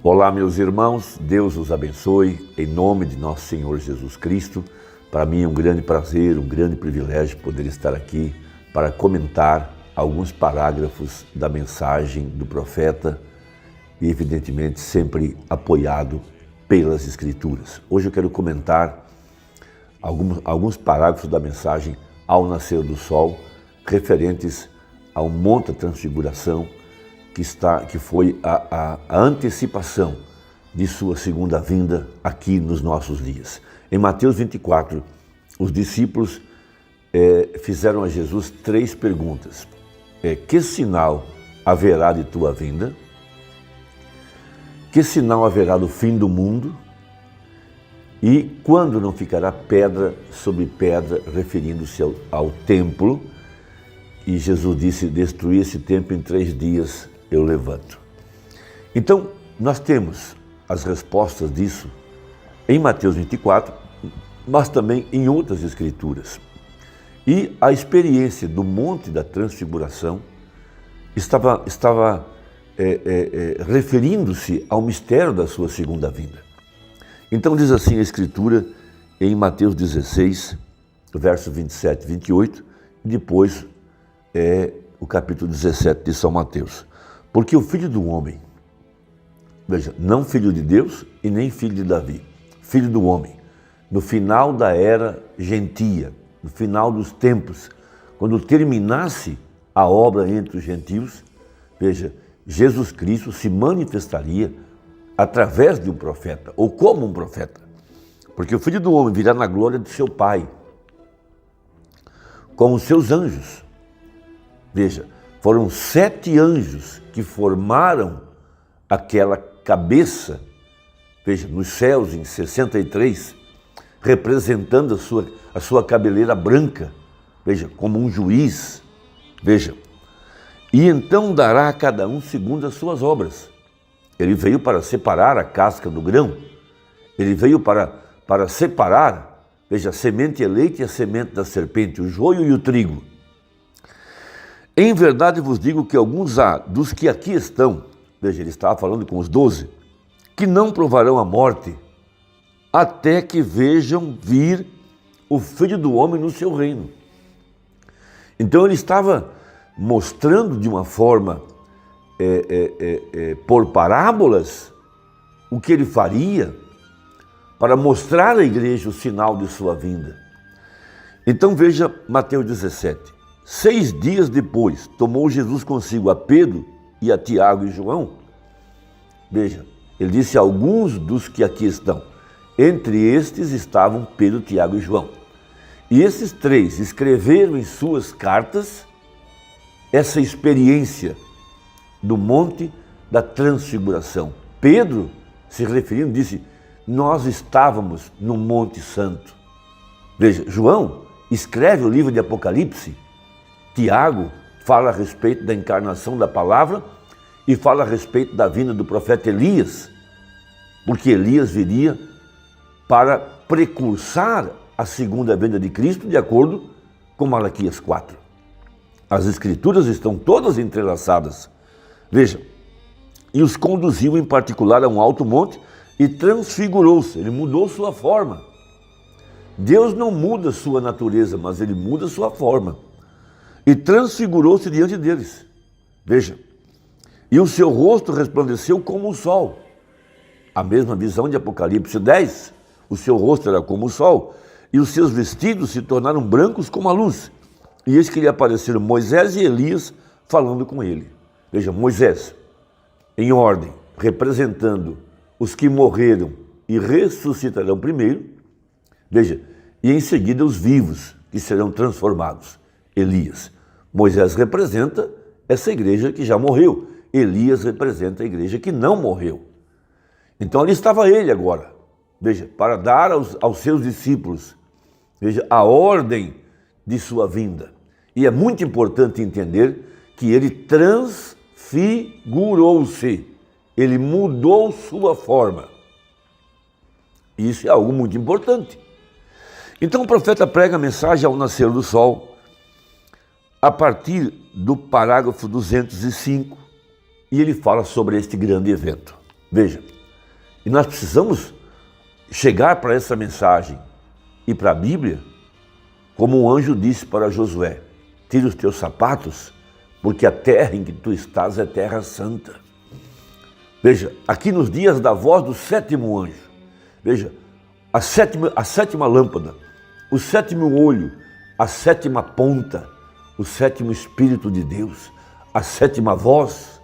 Olá, meus irmãos, Deus os abençoe, em nome de nosso Senhor Jesus Cristo. Para mim é um grande prazer, um grande privilégio poder estar aqui para comentar alguns parágrafos da mensagem do profeta e, evidentemente, sempre apoiado pelas Escrituras. Hoje eu quero comentar alguns parágrafos da mensagem ao nascer do sol, referentes ao Monte da Transfiguração, que foi a antecipação de sua segunda vinda aqui nos nossos dias. Em Mateus 24, os discípulos fizeram a Jesus 3 perguntas. Que sinal haverá de tua vinda? Que sinal haverá do fim do mundo? E quando não ficará pedra sobre pedra, referindo-se ao templo? E Jesus disse: destruir esse templo em 3 dias eu levanto. Então, nós temos as respostas disso em Mateus 24, mas também em outras escrituras. E a experiência do Monte da Transfiguração estava referindo-se ao mistério da sua segunda vinda. Então diz assim a Escritura em Mateus 16, versos 27 e 28, e depois o capítulo 17 de São Mateus. Porque o Filho do Homem, veja, não filho de Deus e nem filho de Davi, filho do homem, no final da era gentia, no final dos tempos, quando terminasse a obra entre os gentios, veja, Jesus Cristo se manifestaria através de um profeta, ou como um profeta, porque o Filho do Homem virá na glória de seu Pai, com os seus anjos. Veja, foram 7 anjos que formaram aquela cabeça, veja, nos céus em 63, representando a sua cabeleira branca, veja, como um juiz, veja. E então dará a cada um segundo as suas obras. Ele veio para separar a casca do grão, ele veio para separar, veja, a semente eleita e a semente da serpente, o joio e o trigo. Em verdade vos digo que alguns há dos que aqui estão, veja, ele estava falando com os 12, que não provarão a morte, até que vejam vir o Filho do Homem no seu reino. Então ele estava mostrando de uma forma, por parábolas, o que ele faria para mostrar à igreja o sinal de sua vinda. Então veja Mateus 17. 6 dias depois, tomou Jesus consigo a Pedro e a Tiago e João. Veja, ele disse a alguns dos que aqui estão. Entre estes estavam Pedro, Tiago e João. E esses 3 escreveram em suas cartas essa experiência do Monte da Transfiguração. Pedro, se referindo, disse: nós estávamos no Monte Santo. Veja, João escreve o livro de Apocalipse. Tiago fala a respeito da encarnação da palavra e fala a respeito da vinda do profeta Elias, porque Elias viria para precursar a segunda vinda de Cristo, de acordo com Malaquias 4. As Escrituras estão todas entrelaçadas. Veja, e os conduziu em particular a um alto monte e transfigurou-se, ele mudou sua forma. Deus não muda sua natureza, mas ele muda sua forma. E transfigurou-se diante deles. Veja, e o seu rosto resplandeceu como o sol. A mesma visão de Apocalipse 10, o seu rosto era como o sol, e os seus vestidos se tornaram brancos como a luz. E eis que lhe apareceram Moisés e Elias falando com ele. Veja, Moisés, em ordem, representando os que morreram e ressuscitarão primeiro. Veja, e em seguida os vivos, que serão transformados. Elias. Moisés representa essa igreja que já morreu. Elias representa a igreja que não morreu. Então ali estava ele agora, veja, para dar aos seus discípulos, veja, a ordem de sua vinda. E é muito importante entender que ele transfigurou-se, ele mudou sua forma. Isso é algo muito importante. Então o profeta prega a mensagem ao nascer do sol, a partir do parágrafo 205, e ele fala sobre este grande evento. Veja, E nós precisamos chegar para essa mensagem e para a Bíblia, como um anjo disse para Josué: tira os teus sapatos, porque a terra em que tu estás é terra santa. Veja, aqui nos dias da voz do sétimo anjo, veja, a sétima lâmpada, o sétimo olho, a sétima ponta, o sétimo Espírito de Deus, a sétima voz.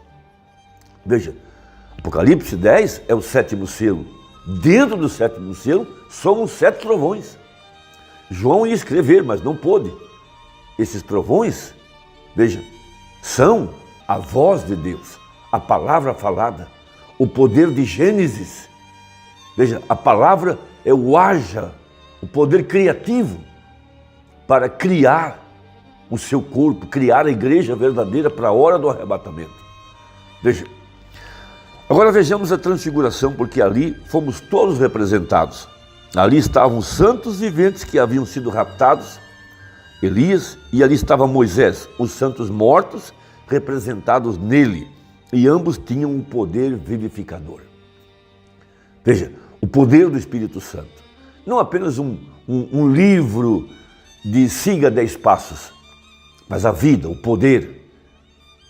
Veja, Apocalipse 10 é o sétimo selo. Dentro do sétimo selo são os 7 trovões. João ia escrever, mas não pôde. Esses trovões, veja, são a voz de Deus, a palavra falada, o poder de Gênesis. Veja, a palavra é o haja, o poder criativo para criar o seu corpo, criar a igreja verdadeira para a hora do arrebatamento. Veja, agora vejamos a transfiguração, porque ali fomos todos representados. Ali estavam os santos viventes que haviam sido raptados, Elias, e ali estava Moisés, os santos mortos representados nele, e ambos tinham um poder vivificador. Veja, o poder do Espírito Santo, não apenas um livro de siga 10 passos, mas a vida, o poder,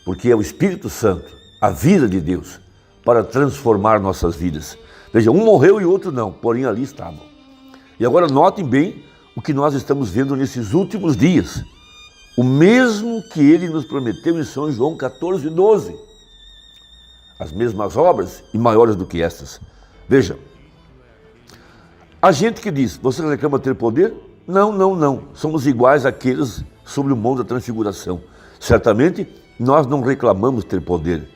porque é o Espírito Santo, a vida de Deus, para transformar nossas vidas. Veja, um morreu e outro não, porém ali estavam. E agora notem bem o que nós estamos vendo nesses últimos dias. O mesmo que ele nos prometeu em São João 14:12. As mesmas obras e maiores do que estas. Veja, a gente que diz: você reclama ter poder? Não, não, não. Somos iguais àqueles sobre o monte da transfiguração. Certamente nós não reclamamos ter poder,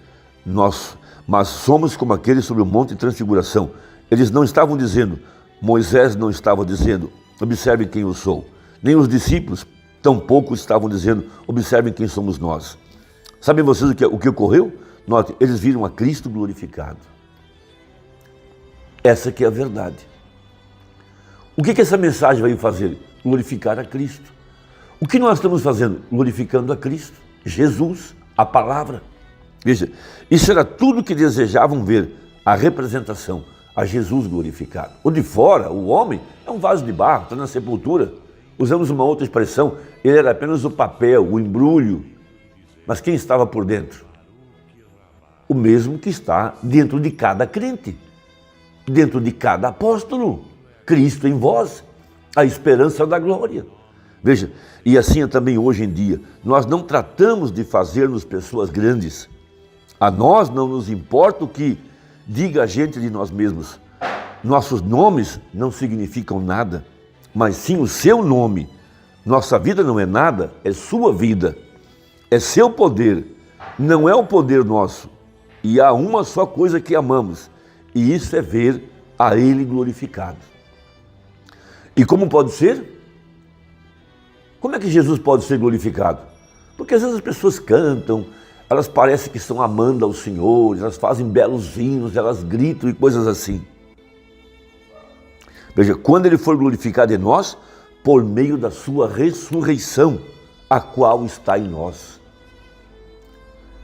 mas somos como aqueles sobre o monte de transfiguração. Eles não estavam dizendo, Moisés não estava dizendo, observem quem eu sou. Nem os discípulos tampouco estavam dizendo, observem quem somos nós. Sabem vocês o que ocorreu? Note, eles viram a Cristo glorificado. Essa que é a verdade. O que essa mensagem veio fazer? Glorificar a Cristo. O que nós estamos fazendo? Glorificando a Cristo, Jesus, a palavra. Veja, isso era tudo que desejavam ver, a representação, a Jesus glorificado. O de fora, o homem, é um vaso de barro, está na sepultura. Usamos uma outra expressão, ele era apenas o papel, o embrulho. Mas quem estava por dentro? O mesmo que está dentro de cada crente, dentro de cada apóstolo. Cristo em vós, a esperança da glória. Veja, e assim é também hoje em dia. Nós não tratamos de fazer-nos pessoas grandes. A nós não nos importa o que diga a gente de nós mesmos. Nossos nomes não significam nada, mas sim o seu nome. Nossa vida não é nada, é sua vida. É seu poder, não é o poder nosso. E há uma só coisa que amamos, e isso é ver a Ele glorificado. E como pode ser? Como é que Jesus pode ser glorificado? Porque às vezes as pessoas cantam, elas parecem que estão amando ao Senhor, elas fazem belos hinos, elas gritam e coisas assim. Veja, quando Ele for glorificado em nós, por meio da sua ressurreição, a qual está em nós.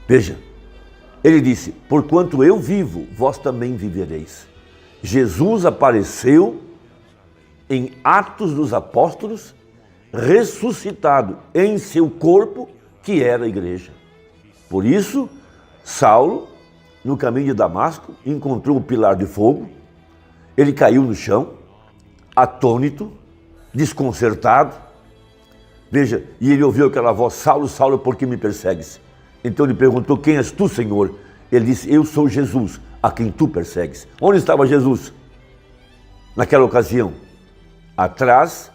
Veja, Ele disse, porquanto eu vivo, vós também vivereis. Jesus apareceu em Atos dos Apóstolos, ressuscitado em seu corpo, que era a igreja. Por isso, Saulo, no caminho de Damasco, encontrou o pilar de fogo, ele caiu no chão, atônito, desconcertado. Veja, e ele ouviu aquela voz, Saulo, Saulo, por que me persegues? Então ele perguntou, quem és tu, Senhor? Ele disse, eu sou Jesus, a quem tu persegues. Onde estava Jesus? Naquela ocasião, atrás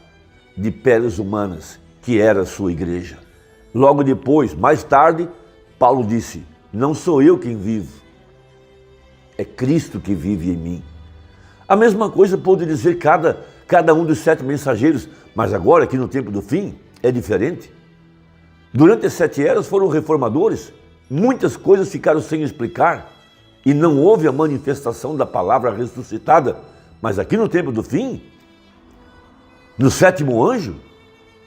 de peles humanas, que era a sua igreja. Logo depois, mais tarde, Paulo disse, não sou eu quem vivo, é Cristo que vive em mim. A mesma coisa pode dizer cada um dos 7 mensageiros, mas agora, aqui no tempo do fim, é diferente. Durante as 7 eras foram reformadores, muitas coisas ficaram sem explicar e não houve a manifestação da palavra ressuscitada, mas aqui no tempo do fim, no 7º anjo,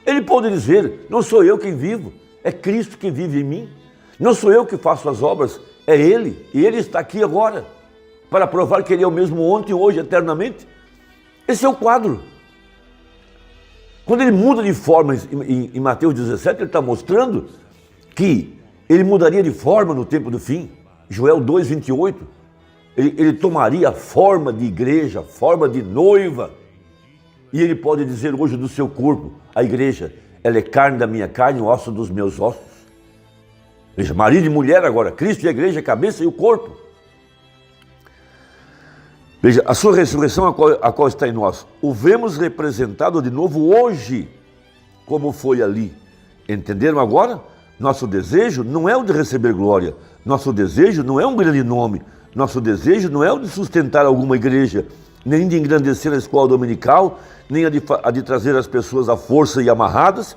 ele pode dizer, não sou eu quem vivo, é Cristo que vive em mim. Não sou eu que faço as obras, é Ele, e Ele está aqui agora. para provar que ele é o mesmo ontem, hoje, eternamente. Esse é o quadro. Quando ele muda de forma em Mateus 17, ele está mostrando que ele mudaria de forma no tempo do fim. Joel 2, 28. Ele tomaria a forma de igreja, forma de noiva. E ele pode dizer hoje do seu corpo, a igreja, ela é carne da minha carne, osso dos meus ossos. Veja, marido e mulher agora, Cristo e a igreja, a cabeça e o corpo. Veja, a sua ressurreição, a qual está em nós, o vemos representado de novo hoje, como foi ali. Entenderam agora? Nosso desejo não é o de receber glória, nosso desejo não é um grande nome, nosso desejo não é o de sustentar alguma igreja, nem de engrandecer a escola dominical, nem a de trazer as pessoas à força e amarradas,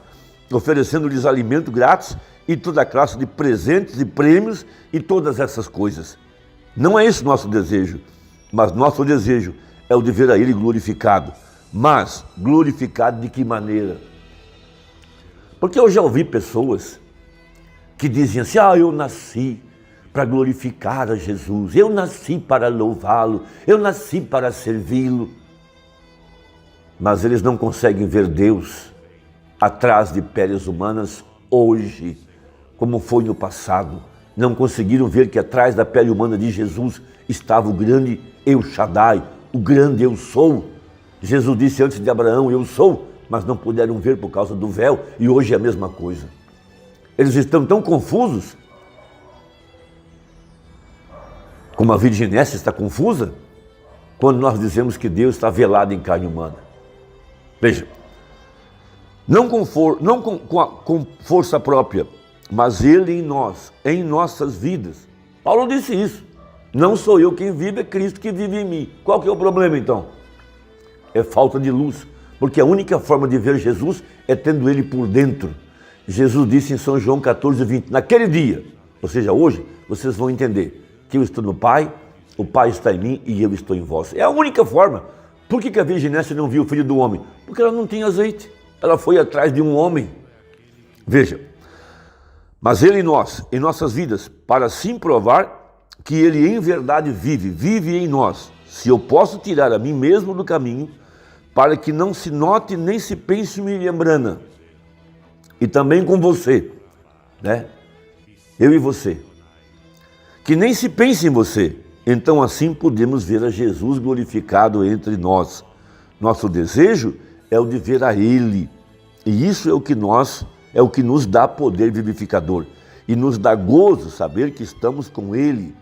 oferecendo-lhes alimento grátis e toda classe de presentes e prêmios e todas essas coisas. Não é esse o nosso desejo. Mas nosso desejo é o de ver a Ele glorificado. Mas glorificado de que maneira? Porque eu já ouvi pessoas que dizem assim, eu nasci para glorificar a Jesus, eu nasci para louvá-lo, eu nasci para servi-lo. Mas eles não conseguem ver Deus atrás de peles humanas hoje, como foi no passado. Não conseguiram ver que atrás da pele humana de Jesus estava o grande El Shaddai, o grande eu sou. Jesus disse antes de Abraão, eu sou, mas não puderam ver por causa do véu, e hoje é a mesma coisa. Eles estão tão confusos, como a virginessa está confusa, quando nós dizemos que Deus está velado em carne humana. Veja, não com força própria, mas Ele em nós, em nossas vidas. Paulo disse isso. Não sou eu quem vive, é Cristo que vive em mim. Qual que é o problema então? É falta de luz, porque a única forma de ver Jesus é tendo Ele por dentro. Jesus disse em São João 14, 20, naquele dia, ou seja, hoje, vocês vão entender que eu estou no Pai, o Pai está em mim e eu estou em vós. É a única forma. Por que a virginessa não viu o Filho do Homem? Porque ela não tinha azeite, ela foi atrás de um homem. Veja, mas Ele em nós, em nossas vidas, para assim provar que Ele em verdade vive em nós. Se eu posso tirar a mim mesmo do caminho, para que não se note nem se pense em Lembrana. E também com você, né? Eu e você. Que nem se pense em você. Então assim podemos ver a Jesus glorificado entre nós. Nosso desejo é o de ver a Ele. E isso é o que nos dá poder vivificador. E nos dá gozo saber que estamos com Ele,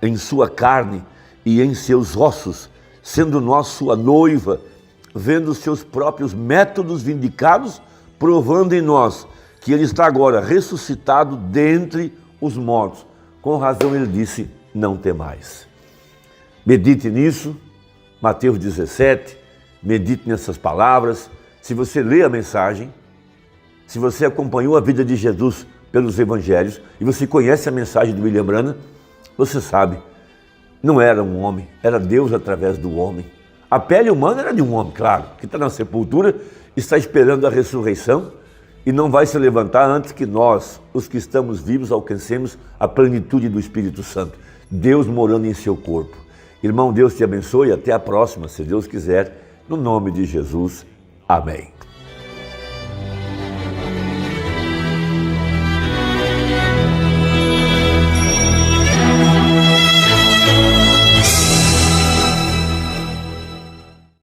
em sua carne e em seus ossos, sendo nós sua noiva, vendo seus próprios métodos vindicados, provando em nós que Ele está agora ressuscitado dentre os mortos. Com razão Ele disse, não temais. Medite nisso, Mateus 17, medite nessas palavras. Se você lê a mensagem, se você acompanhou a vida de Jesus pelos evangelhos e você conhece a mensagem de William Branham, você sabe, não era um homem, era Deus através do homem. A pele humana era de um homem, claro, que está na sepultura, está esperando a ressurreição e não vai se levantar antes que nós, os que estamos vivos, alcancemos a plenitude do Espírito Santo. Deus morando em seu corpo. Irmão, Deus te abençoe e até a próxima, se Deus quiser, no nome de Jesus. Amém.